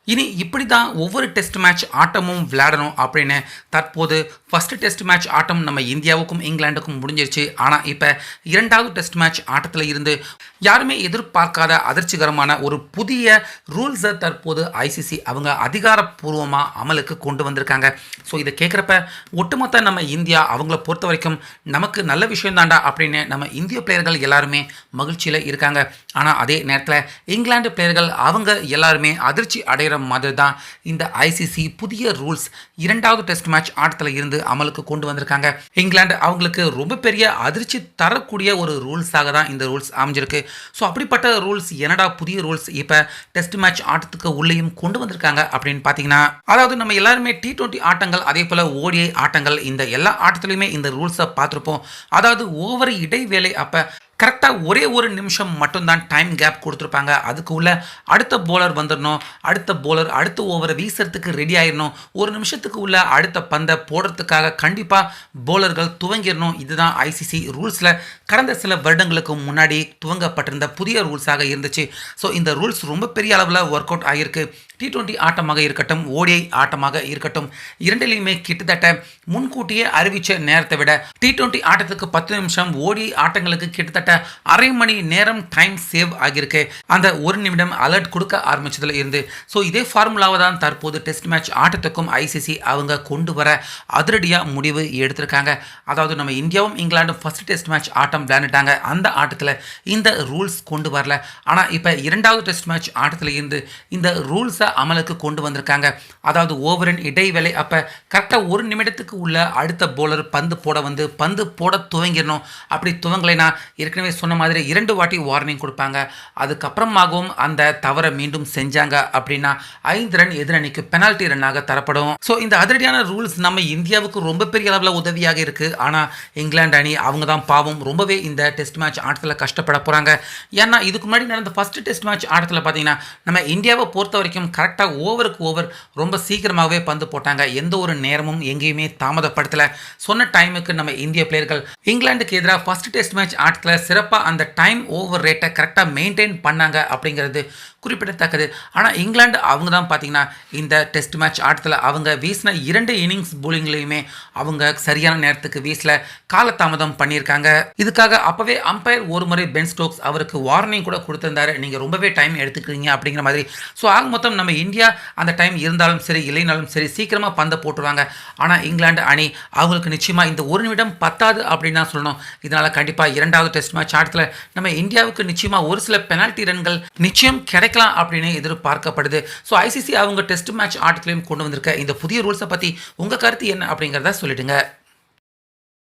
இனி இப்படி தான் ஒவ்வொரு டெஸ்ட் மேட்ச் ஆட்டமும் விளையாடணும் அப்படின்னு தற்போது ஃபர்ஸ்ட் டெஸ்ட் மேட்ச் ஆட்டம் நம்ம இந்தியாவுக்கும் இங்கிலாந்துக்கும் முடிஞ்சிருச்சு. ஆனால் இப்போ இரண்டாவது டெஸ்ட் மேட்ச் ஆட்டத்தில் இருந்து யாருமே எதிர்பார்க்காத அதிர்ச்சிகரமான ஒரு புதிய ரூல்ஸை தற்போது ஐசிசி அவங்க அதிகாரப்பூர்வமாக அமலுக்கு கொண்டு வந்திருக்காங்க. ஸோ இதை கேட்குறப்ப ஒட்டுமொத்த நம்ம இந்தியா அவங்கள பொறுத்த வரைக்கும் நமக்கு நல்ல விஷயம் தாண்டா அப்படின்னு நம்ம இந்திய பிளேயர்கள் எல்லாருமே மகிழ்ச்சியில் இருக்காங்க. ஆனால் அதே நேரத்தில் இங்கிலாந்து பிளேயர்கள் அவங்க எல்லாருமே அதிர்ச்சி அடைகிற மாதிரி தான் இந்த ஐசிசி புதிய ரூல்ஸ் இரண்டாவது டெஸ்ட் மேட்ச் ஆட்டத்தில் இருந்து அமலுக்கு கொண்டு வந்திருக்காங்க. இங்கிலாந்து அவங்களுக்கு ரொம்ப பெரிய அதிர்ச்சி தரக்கூடிய ஒரு ரூல்ஸாக தான் இந்த ரூல்ஸ் அமைஞ்சிருக்கு. ஸோ அப்படிப்பட்ட ரூல்ஸ் என்னடா புதிய ரூல்ஸ் இப்போ டெஸ்ட் மேட்ச் ஆட்டத்துக்கு உள்ளேயும் கொண்டு வந்திருக்காங்க அப்படின்னு பார்த்தீங்கன்னா, அதாவது நம்ம எல்லாருமே T20 ஆட்டங்கள் அதே போல் ODI ஆட்டங்கள் இந்த எல்லா ஆட்டத்திலையுமே இந்த ரூல்ஸை பார்த்துருப்போம். அதாவது ஒவ்வொரு இடைவேளை அப்போ கரெக்டாக ஒரே ஒரு நிமிஷம் மட்டும்தான் டைம் கேப் கொடுத்துருப்பாங்க. அதுக்கு உள்ள அடுத்த போலர் வந்துடணும், அடுத்த போலர் அடுத்த ஓவரை வீசுறதுக்கு ரெடி ஆயிடணும், ஒரு நிமிஷத்துக்கு உள்ள அடுத்த பந்தை போடுறதுக்காக கண்டிப்பாக போலர்கள் துவங்கிடணும். இதுதான் ஐசிசி ரூல்ஸில் கடந்த சில வருடங்களுக்கு முன்னாடி துவங்கப்பட்டிருந்த புதிய ரூல்ஸாக இருந்துச்சு. ஸோ இந்த ரூல்ஸ் ரொம்ப பெரிய அளவில் ஒர்க் அவுட் ஆகியிருக்கு. T20 ஆட்டமாக இருக்கட்டும், ODI ஆட்டமாக இருக்கட்டும், இரண்டிலையுமே கிட்டத்தட்ட முன்கூட்டியே அறிவித்த நேரத்தை விட T20 ஆட்டத்துக்கு 10 நிமிஷம், ODI ஆட்டங்களுக்கு கிட்டத்தட்ட அரை மணி நேரம் டைம் சேவ் ஆகியிருக்கு. அந்த ஒரு நிமிடம் அலர்ட் கொடுக்க ஆரம்பிச்சதுல இருந்து. ஸோ இதே ஃபார்முலாவை தான் தற்போது டெஸ்ட் மேட்ச் ஆட்டத்துக்கும் ஐசிசி அவங்க கொண்டு வர அதிரடியாக முடிவு எடுத்திருக்காங்க. அதாவது நம்ம இந்தியாவும் இங்கிலாண்டும் ஃபர்ஸ்ட் டெஸ்ட் மேட்ச் ஆட்டம் விளையாண்டுட்டாங்க. அந்த ஆட்டத்தில் இந்த ரூல்ஸ் கொண்டு வரல. ஆனால் இப்போ இரண்டாவது டெஸ்ட் மேட்ச் ஆட்டத்தில் இருந்து இந்த ரூல்ஸை அமலுக்கு கொண்டு வந்திருக்காங்க. அதாவது ஓவரின் இடைவேளை அப்போ கரெக்டாக ஒரு நிமிடத்துக்கு உள்ள அடுத்த போலர் பந்து போட வந்து பந்து போட துவங்கிடணும். அப்படி துவங்கலைனா ஏற்கனவே சொன்ன மாதிரி 2 வாட்டி வார்னிங் கொடுப்பாங்க. அதுக்கப்புறமாகவும் அந்த தவறை மீண்டும் செஞ்சாங்க அப்படின்னா 5 ரன் எதிரணிக்கு பெனால்ட்டி ரன்னாக தரப்படும். ஸோ இந்த அதிரடியான ரூல்ஸ் நம்ம இந்தியாவுக்கு ரொம்ப பெரிய அளவில் உதவியாக இருக்குது. ஆனால் இங்கிலாந்து அணி அவங்க தான் பாவம் ரொம்பவே இந்த டெஸ்ட் மேட்ச் ஆட்டத்தில் கஷ்டப்பட போகிறாங்க. ஏன்னா இதுக்கு முன்னாடி நடந்த ஃபர்ஸ்ட் டெஸ்ட் மேட்ச் ஆட்டத்தில் பார்த்தீங்கன்னா நம்ம இந்தியாவை பொறுத்த வரைக்கும் கரெக்டாக ஓவருக்கு ஓவர் ரொம்ப சீக்கிரமாகவே பந்து போட்டாங்க. எந்த ஒரு நேரமும் எங்கேயுமே தாமதப்படுத்தலை. சொன்ன டைமுக்கு நம்ம இந்திய பிளேயர்கள் இங்கிலாந்துக்கு எதிராக ஃபர்ஸ்ட் டெஸ்ட் மேட்ச் ஆட்டத்தில் சிறப்பாக அந்த டைம் ஓவர் ரேட்டை கரெக்டாக மெயின்டைன் பண்ணாங்க அப்படிங்கிறது குறிப்பிடத்தக்கது. ஆனால் இங்கிலாந்து அவங்க தான் பார்த்தீங்கன்னா இந்த டெஸ்ட் மேட்ச் ஆட்டத்தில் அவங்க வீசின 2 இன்னிங்ஸ் போலிங்லேயுமே அவங்க சரியான நேரத்துக்கு வீசல, காலதாமதம் பண்ணியிருக்காங்க. இதுக்காக அப்போவே அம்பையர் ஒரு முறை பென் ஸ்டோக்ஸ் அவருக்கு வார்னிங் கூட கொடுத்திருந்தாரு, நீங்கள் ரொம்பவே டைம் எடுத்துக்கிறீங்க அப்படிங்கிற மாதிரி. ஸோ ஆக மொத்தம் நம்ம இந்தியா அந்த டைம் இருந்தாலும் சரி இல்லைனாலும் சரி சீக்கிரமாக பந்தை போட்டுருவாங்க. ஆனால் இங்கிலாந்து அணி அவங்களுக்கு நிச்சயமாக இந்த ஒரு நிமிடம் பத்தாது அப்படின்னு தான் சொல்லணும். இதனால் கண்டிப்பாக இரண்டாவது டெஸ்ட் மேட்ச் ஆட்டத்தில் நம்ம இந்தியாவுக்கு நிச்சயமாக ஒரு சில பெனால்ட்டி ரன்கள் நிச்சயம் கிடைக்கலாம் அப்படின்னு எதிர்பார்க்கப்படுது. ஸோ ஐசிசி அவங்க டெஸ்ட் மேட்ச் ஆட்டத்திலையும் கொண்டு வந்திருக்க இந்த புதிய ரூல்ஸை பற்றி உங்கள் கருத்து என்ன அப்படிங்கிறத சொல்லிடுங்க.